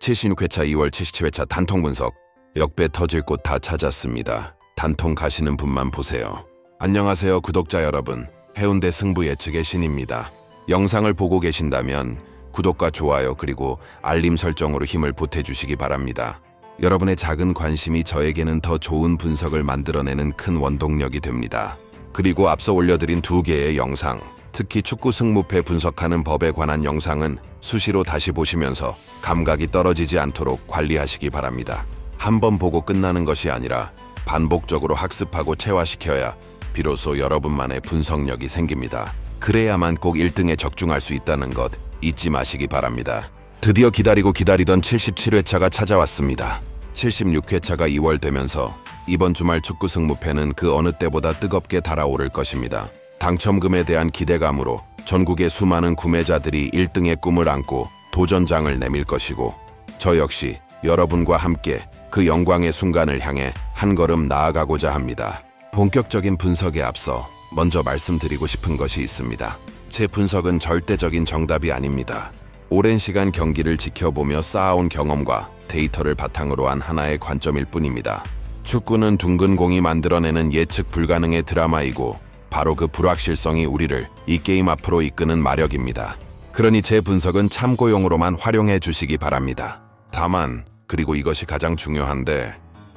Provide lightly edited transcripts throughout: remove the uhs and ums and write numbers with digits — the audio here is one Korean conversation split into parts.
76회차 2월 77회차 단통 분석. 역배 터질 곳 다 찾았습니다. 단통 가시는 분만 보세요. 안녕하세요 구독자 여러분. 해운대 승부 예측의 신입니다. 영상을 보고 계신다면 구독과 좋아요 그리고 알림 설정으로 힘을 보태주시기 바랍니다. 여러분의 작은 관심이 저에게는 더 좋은 분석을 만들어내는 큰 원동력이 됩니다. 그리고 앞서 올려드린 2개의 영상, 특히 축구 승무패 분석하는 법에 관한 영상은 수시로 다시 보시면서 감각이 떨어지지 않도록 관리하시기 바랍니다. 한번 보고 끝나는 것이 아니라 반복적으로 학습하고 체화시켜야 비로소 여러분만의 분석력이 생깁니다. 그래야만 꼭 1등에 적중할 수 있다는 것 잊지 마시기 바랍니다. 드디어 기다리던 77회차가 찾아왔습니다. 76회차가 2월 되면서 이번 주말 축구 승무패는 그 어느 때보다 뜨겁게 달아오를 것입니다. 당첨금에 대한 기대감으로 전국의 수많은 구매자들이 1등의 꿈을 안고 도전장을 내밀 것이고, 저 역시 여러분과 함께 그 영광의 순간을 향해 한 걸음 나아가고자 합니다. 본격적인 분석에 앞서 먼저 말씀드리고 싶은 것이 있습니다. 제 분석은 절대적인 정답이 아닙니다. 오랜 시간 경기를 지켜보며 쌓아온 경험과 데이터를 바탕으로 한 하나의 관점일 뿐입니다. 축구는 둥근 공이 만들어내는 예측 불가능의 드라마이고, 바로 그 불확실성이 우리를 이 게임 앞으로 이끄는 마력입니다. 그러니 제 분석은 참고용으로만 활용해 주시기 바랍니다. 다만, 그리고 이것이 가장 중요한데,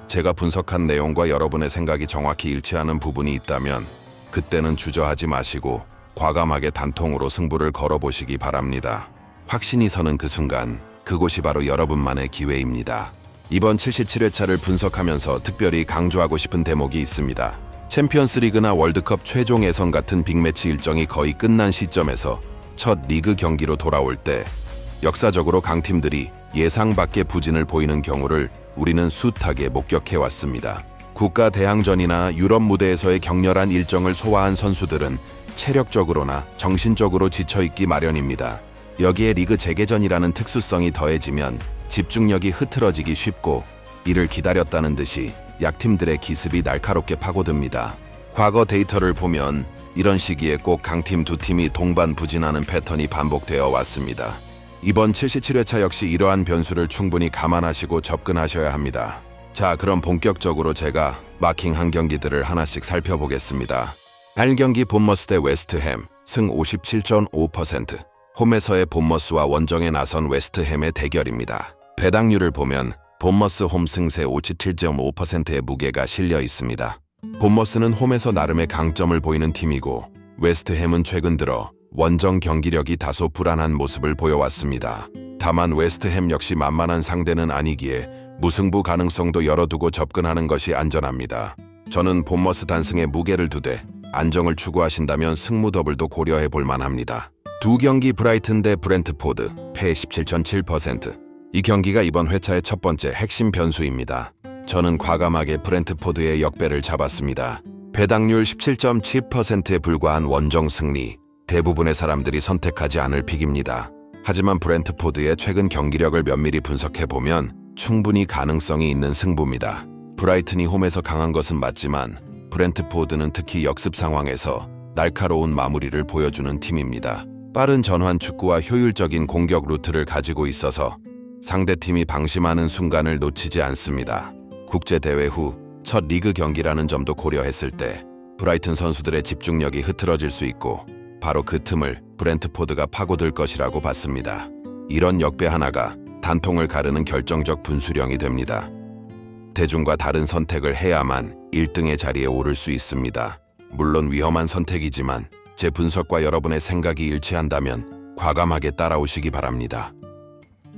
제가 분석한 내용과 여러분의 생각이 정확히 일치하는 부분이 있다면 그때는 주저하지 마시고 과감하게 단통으로 승부를 걸어보시기 바랍니다. 확신이 서는 그 순간, 그곳이 바로 여러분만의 기회입니다. 이번 77회차를 분석하면서 특별히 강조하고 싶은 대목이 있습니다. 챔피언스리그나 월드컵 최종 예선 같은 빅매치 일정이 거의 끝난 시점에서 첫 리그 경기로 돌아올 때 역사적으로 강팀들이 예상 밖의 부진을 보이는 경우를 우리는 숱하게 목격해왔습니다. 국가 대항전이나 유럽 무대에서의 격렬한 일정을 소화한 선수들은 체력적으로나 정신적으로 지쳐있기 마련입니다. 여기에 리그 재개전이라는 특수성이 더해지면 집중력이 흐트러지기 쉽고, 이를 기다렸다는 듯이 약팀들의 기습이 날카롭게 파고듭니다. 과거 데이터를 보면 이런 시기에 꼭 강팀 두 팀이 동반부진하는 패턴이 반복되어 왔습니다. 이번 77회차 역시 이러한 변수를 충분히 감안하시고 접근하셔야 합니다. 자, 그럼 본격적으로 제가 마킹한 경기들을 하나씩 살펴보겠습니다. 1경기 본머스 대 웨스트햄, 승 57.5%. 홈에서의 본머스와 원정에 나선 웨스트햄의 대결입니다. 배당률을 보면 본머스 홈 승세 57.5%의 무게가 실려 있습니다. 본머스는 홈에서 나름의 강점을 보이는 팀이고, 웨스트햄은 최근 들어 원정 경기력이 다소 불안한 모습을 보여왔습니다. 다만 웨스트햄 역시 만만한 상대는 아니기에 무승부 가능성도 열어두고 접근하는 것이 안전합니다. 저는 본머스 단승에 무게를 두되 안정을 추구하신다면 승무 더블도 고려해 볼 만합니다. 2경기 브라이튼 대 브렌트포드, 패 17.7%. 이 경기가 이번 회차의 첫 번째 핵심 변수입니다. 저는 과감하게 브렌트포드의 역배를 잡았습니다. 배당률 17.7%에 불과한 원정 승리, 대부분의 사람들이 선택하지 않을 픽입니다. 하지만 브렌트포드의 최근 경기력을 면밀히 분석해보면 충분히 가능성이 있는 승부입니다. 브라이튼이 홈에서 강한 것은 맞지만 브렌트포드는 특히 역습 상황에서 날카로운 마무리를 보여주는 팀입니다. 빠른 전환 축구와 효율적인 공격 루트를 가지고 있어서 상대팀이 방심하는 순간을 놓치지 않습니다. 국제대회 후 첫 리그 경기라는 점도 고려했을 때 브라이튼 선수들의 집중력이 흐트러질 수 있고, 바로 그 틈을 브렌트포드가 파고들 것이라고 봤습니다. 이런 역배 하나가 단통을 가르는 결정적 분수령이 됩니다. 대중과 다른 선택을 해야만 1등의 자리에 오를 수 있습니다. 물론 위험한 선택이지만 제 분석과 여러분의 생각이 일치한다면 과감하게 따라오시기 바랍니다.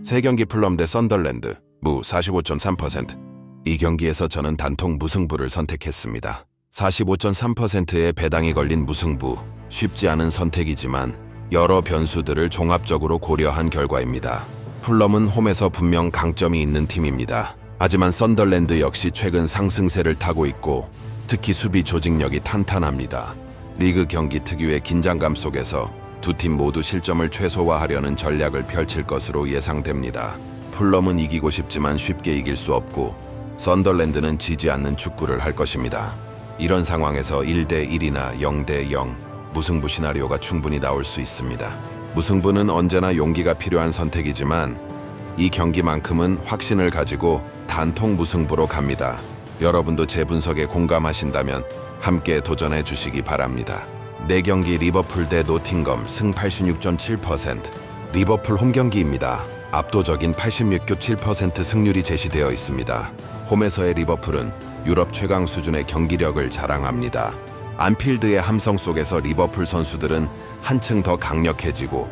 3경기 풀럼 대 썬덜랜드, 무 45.3%. 이 경기에서 저는 단통 무승부를 선택했습니다. 45.3%의 배당이 걸린 무승부, 쉽지 않은 선택이지만 여러 변수들을 종합적으로 고려한 결과입니다. 풀럼은 홈에서 분명 강점이 있는 팀입니다. 하지만 썬덜랜드 역시 최근 상승세를 타고 있고, 특히 수비 조직력이 탄탄합니다. 리그 경기 특유의 긴장감 속에서 두 팀 모두 실점을 최소화하려는 전략을 펼칠 것으로 예상됩니다. 풀럼은 이기고 싶지만 쉽게 이길 수 없고, 썬덜랜드는 지지 않는 축구를 할 것입니다. 이런 상황에서 1대1이나 0대0, 무승부 시나리오가 충분히 나올 수 있습니다. 무승부는 언제나 용기가 필요한 선택이지만 이 경기만큼은 확신을 가지고 단통 무승부로 갑니다. 여러분도 제 분석에 공감하신다면 함께 도전해 주시기 바랍니다. 4경기 리버풀 대 노팅엄 승 86.7%. 리버풀 홈경기입니다. 압도적인 86.7% 승률이 제시되어 있습니다. 홈에서의 리버풀은 유럽 최강 수준의 경기력을 자랑합니다. 안필드의 함성 속에서 리버풀 선수들은 한층 더 강력해지고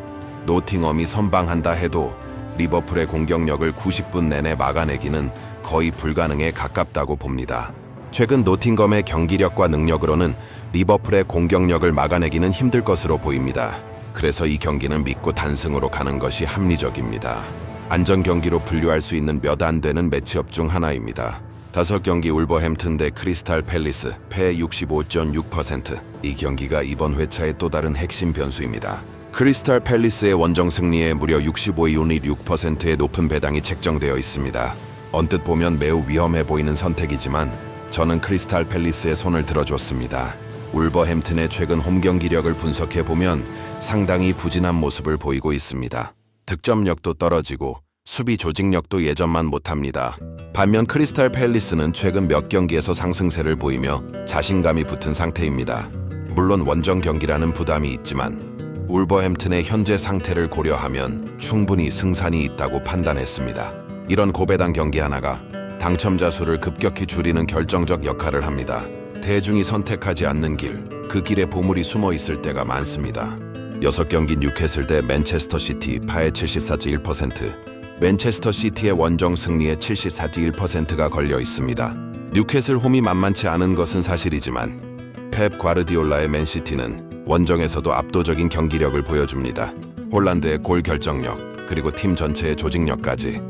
노팅엄이 선방한다 해도 리버풀의 공격력을 90분 내내 막아내기는 거의 불가능에 가깝다고 봅니다. 최근 노팅엄의 경기력과 능력으로는 리버풀의 공격력을 막아내기는 힘들 것으로 보입니다. 그래서 이 경기는 믿고 단승으로 가는 것이 합리적입니다. 안전 경기로 분류할 수 있는 몇 안 되는 매치업 중 하나입니다. 5경기 울버햄튼 대 크리스탈 팰리스 패 65.6%. 이 경기가 이번 회차의 또 다른 핵심 변수입니다. 크리스탈 팰리스의 원정 승리에 무려 65.6%의 6%의 높은 배당이 책정되어 있습니다. 언뜻 보면 매우 위험해 보이는 선택이지만 저는 크리스탈 팰리스의 손을 들어줬습니다. 울버햄튼의 최근 홈 경기력을 분석해보면 상당히 부진한 모습을 보이고 있습니다. 득점력도 떨어지고 수비 조직력도 예전만 못합니다. 반면 크리스탈 팰리스는 최근 몇 경기에서 상승세를 보이며 자신감이 붙은 상태입니다. 물론 원정 경기라는 부담이 있지만 울버햄튼의 현재 상태를 고려하면 충분히 승산이 있다고 판단했습니다. 이런 고배당 경기 하나가 당첨자 수를 급격히 줄이는 결정적 역할을 합니다. 대중이 선택하지 않는 길, 그 길에 보물이 숨어 있을 때가 많습니다. 6경기 뉴캐슬 대 맨체스터 시티 파의 74.1%, 맨체스터 시티의 원정 승리에 74.1%가 걸려 있습니다. 뉴캐슬 홈이 만만치 않은 것은 사실이지만 펩 과르디올라의 맨시티는 원정에서도 압도적인 경기력을 보여줍니다. 홀란드의 골 결정력, 그리고 팀 전체의 조직력까지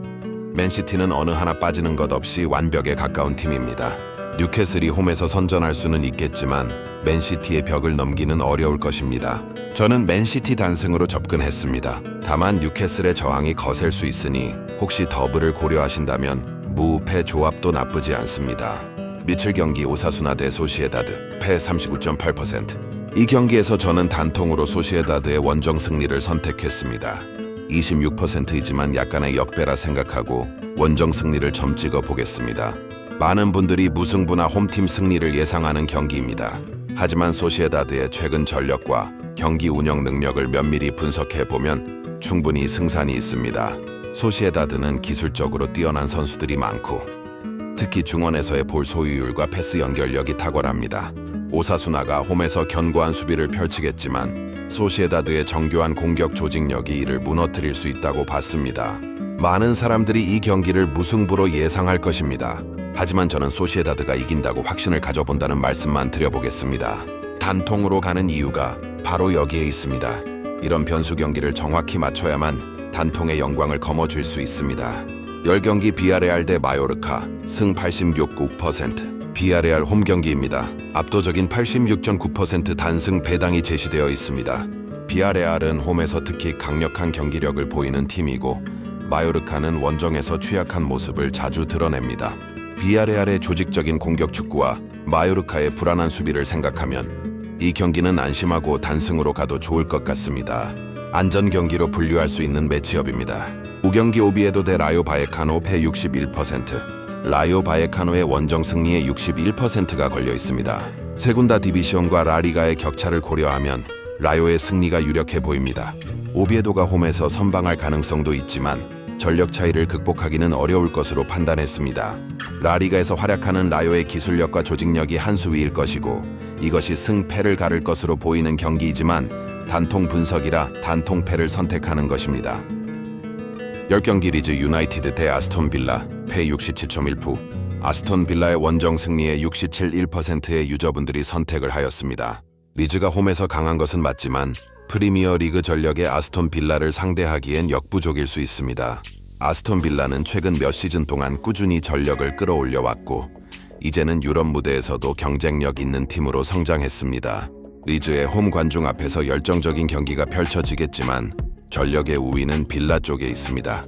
맨시티는 어느 하나 빠지는 것 없이 완벽에 가까운 팀입니다. 뉴캐슬이 홈에서 선전할 수는 있겠지만 맨시티의 벽을 넘기는 어려울 것입니다. 저는 맨시티 단승으로 접근했습니다. 다만 뉴캐슬의 저항이 거셀 수 있으니 혹시 더블을 고려하신다면 무패 조합도 나쁘지 않습니다. 미칠 경기 오사수나 대 소시에다드 패 39.8%. 이 경기에서 저는 단통으로 소시에다드의 원정 승리를 선택했습니다. 26%이지만 약간의 역배라 생각하고 원정 승리를 점 찍어 보겠습니다. 많은 분들이 무승부나 홈팀 승리를 예상하는 경기입니다. 하지만 소시에다드의 최근 전력과 경기 운영 능력을 면밀히 분석해보면 충분히 승산이 있습니다. 소시에다드는 기술적으로 뛰어난 선수들이 많고 특히 중원에서의 볼 소유율과 패스 연결력이 탁월합니다. 오사수나가 홈에서 견고한 수비를 펼치겠지만 소시에다드의 정교한 공격 조직력이 이를 무너뜨릴 수 있다고 봤습니다. 많은 사람들이 이 경기를 무승부로 예상할 것입니다. 하지만 저는 소시에다드가 이긴다고 확신을 가져본다는 말씀만 드려보겠습니다. 단통으로 가는 이유가 바로 여기에 있습니다. 이런 변수 경기를 정확히 맞춰야만 단통의 영광을 거머쥘 수 있습니다. 10경기 비아레알 대 마요르카 승 86.9%. 비아레알 홈 경기입니다. 압도적인 86.9% 단승 배당이 제시되어 있습니다. 비아레알은 홈에서 특히 강력한 경기력을 보이는 팀이고 마요르카는 원정에서 취약한 모습을 자주 드러냅니다. 비아레알의 조직적인 공격 축구와 마요르카의 불안한 수비를 생각하면 이 경기는 안심하고 단승으로 가도 좋을 것 같습니다. 안전 경기로 분류할 수 있는 매치업입니다. 5경기 오비에도 대 라요 바예카노 패 61%. 라요 바예카노의 원정 승리에 61%가 걸려 있습니다. 세군다 디비시온과 라리가의 격차를 고려하면 라요의 승리가 유력해 보입니다. 오비에도가 홈에서 선방할 가능성도 있지만 전력 차이를 극복하기는 어려울 것으로 판단했습니다. 라리가에서 활약하는 라요의 기술력과 조직력이 한 수 위일 것이고 이것이 승패를 가를 것으로 보이는 경기이지만 단통 분석이라 단통패를 선택하는 것입니다. 10경기 리즈 유나이티드 대 아스톤 빌라 패 67.1%. 아스톤 빌라의 원정 승리에 67.1%의 유저분들이 선택을 하였습니다. 리즈가 홈에서 강한 것은 맞지만 프리미어 리그 전력의 아스톤 빌라를 상대하기엔 역부족일 수 있습니다. 아스톤 빌라는 최근 몇 시즌 동안 꾸준히 전력을 끌어올려왔고 이제는 유럽 무대에서도 경쟁력 있는 팀으로 성장했습니다. 리즈의 홈 관중 앞에서 열정적인 경기가 펼쳐지겠지만 전력의 우위는 빌라 쪽에 있습니다.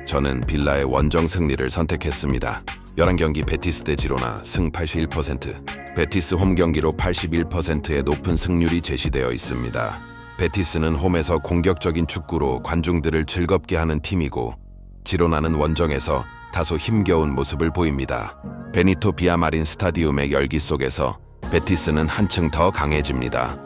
저는 빌라의 원정 승리를 선택했습니다. 11경기 베티스 대 지로나 승 81%. 베티스 홈 경기로 81%의 높은 승률이 제시되어 있습니다. 베티스는 홈에서 공격적인 축구로 관중들을 즐겁게 하는 팀이고 지로나는 원정에서 다소 힘겨운 모습을 보입니다. 베니토 비아마린 스타디움의 열기 속에서 베티스는 한층 더 강해집니다.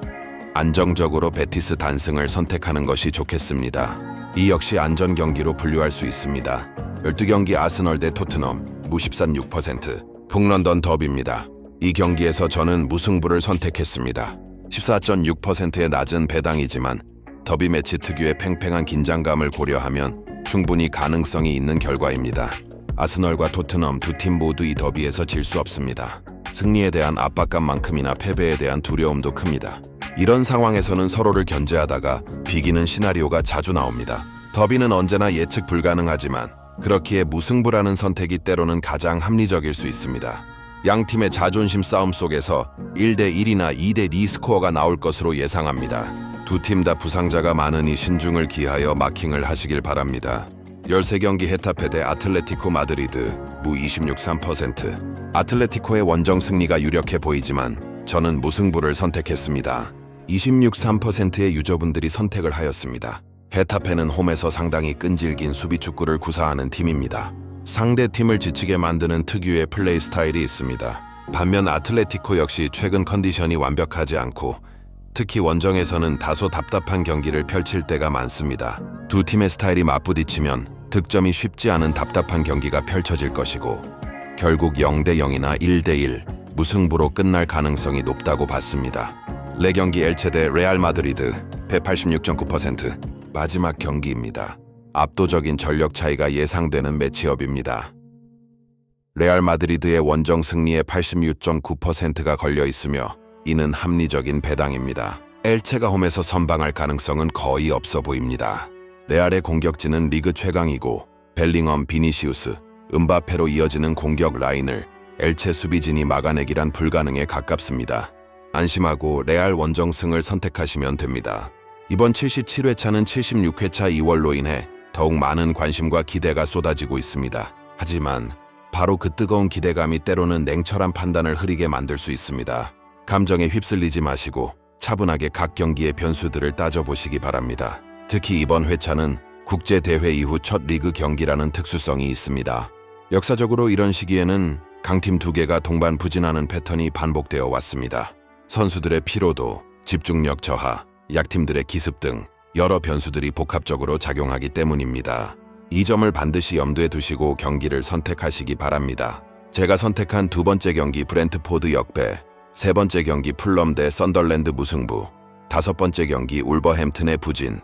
안정적으로 베티스 단승을 선택하는 것이 좋겠습니다. 이 역시 안전 경기로 분류할 수 있습니다. 12경기 아스널 대 토트넘 무십산 6%, 북런던 더비입니다. 이 경기에서 저는 무승부를 선택했습니다. 14.6%의 낮은 배당이지만 더비 매치 특유의 팽팽한 긴장감을 고려하면 충분히 가능성이 있는 결과입니다. 아스널과 토트넘 두 팀 모두 이 더비에서 질 수 없습니다. 승리에 대한 압박감만큼이나 패배에 대한 두려움도 큽니다. 이런 상황에서는 서로를 견제하다가 비기는 시나리오가 자주 나옵니다. 더비는 언제나 예측 불가능하지만 그렇기에 무승부라는 선택이 때로는 가장 합리적일 수 있습니다. 양 팀의 자존심 싸움 속에서 1대1이나 2대2 스코어가 나올 것으로 예상합니다. 두 팀 다 부상자가 많으니 신중을 기하여 마킹을 하시길 바랍니다. 13경기 헤타페 대 아틀레티코 마드리드 무 26.3%. 아틀레티코의 원정 승리가 유력해 보이지만 저는 무승부를 선택했습니다. 26.3%의 유저분들이 선택을 하였습니다. 헤타페는 홈에서 상당히 끈질긴 수비 축구를 구사하는 팀입니다. 상대 팀을 지치게 만드는 특유의 플레이 스타일이 있습니다. 반면 아틀레티코 역시 최근 컨디션이 완벽하지 않고 특히 원정에서는 다소 답답한 경기를 펼칠 때가 많습니다. 두 팀의 스타일이 맞부딪히면 득점이 쉽지 않은 답답한 경기가 펼쳐질 것이고 결국 0대0이나 1대1 무승부로 끝날 가능성이 높다고 봤습니다. 4경기 엘체 대 레알 마드리드 186.9%. 마지막 경기입니다. 압도적인 전력 차이가 예상되는 매치업입니다. 레알 마드리드의 원정 승리에 86.9%가 걸려 있으며 이는 합리적인 배당입니다. 엘체가 홈에서 선방할 가능성은 거의 없어 보입니다. 레알의 공격진은 리그 최강이고 벨링엄, 비니시우스, 음바페로 이어지는 공격 라인을 엘체 수비진이 막아내기란 불가능에 가깝습니다. 안심하고 레알 원정승을 선택하시면 됩니다. 이번 77회차는 76회차 2월로 인해 더욱 많은 관심과 기대가 쏟아지고 있습니다. 하지만 바로 그 뜨거운 기대감이 때로는 냉철한 판단을 흐리게 만들 수 있습니다. 감정에 휩쓸리지 마시고 차분하게 각 경기의 변수들을 따져보시기 바랍니다. 특히 이번 회차는 국제대회 이후 첫 리그 경기라는 특수성이 있습니다. 역사적으로 이런 시기에는 강팀 두 개가 동반부진하는 패턴이 반복되어 왔습니다. 선수들의 피로도, 집중력 저하, 약팀들의 기습 등 여러 변수들이 복합적으로 작용하기 때문입니다. 이 점을 반드시 염두에 두시고 경기를 선택하시기 바랍니다. 제가 선택한 두 번째 경기 브렌트포드 역배, 세 번째 경기 풀럼 대 썬덜랜드 무승부, 다섯 번째 경기 울버햄튼의 부진,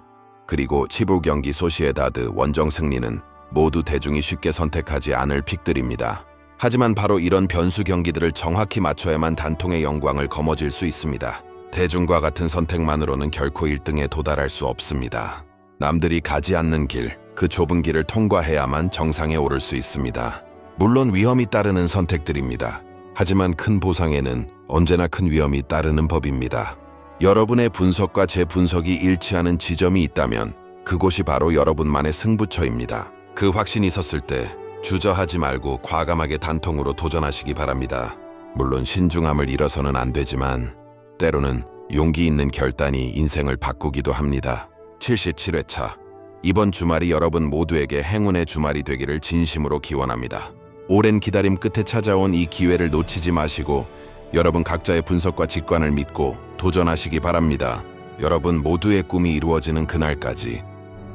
그리고 치부 경기 소시에다드 원정 승리는 모두 대중이 쉽게 선택하지 않을 픽들입니다. 하지만 바로 이런 변수 경기들을 정확히 맞춰야만 단통의 영광을 거머쥘 수 있습니다. 대중과 같은 선택만으로는 결코 1등에 도달할 수 없습니다. 남들이 가지 않는 길, 그 좁은 길을 통과해야만 정상에 오를 수 있습니다. 물론 위험이 따르는 선택들입니다. 하지만 큰 보상에는 언제나 큰 위험이 따르는 법입니다. 여러분의 분석과 제 분석이 일치하는 지점이 있다면 그곳이 바로 여러분만의 승부처입니다. 그 확신이 섰을 때 주저하지 말고 과감하게 단통으로 도전하시기 바랍니다. 물론 신중함을 잃어서는 안 되지만 때로는 용기 있는 결단이 인생을 바꾸기도 합니다. 77회차. 이번 주말이 여러분 모두에게 행운의 주말이 되기를 진심으로 기원합니다. 오랜 기다림 끝에 찾아온 이 기회를 놓치지 마시고 여러분 각자의 분석과 직관을 믿고 도전하시기 바랍니다. 여러분 모두의 꿈이 이루어지는 그날까지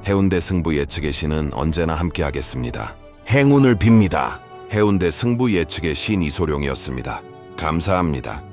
해운대 승부 예측의 신은 언제나 함께하겠습니다. 행운을 빕니다. 해운대 승부 예측의 신 이소룡이었습니다. 감사합니다.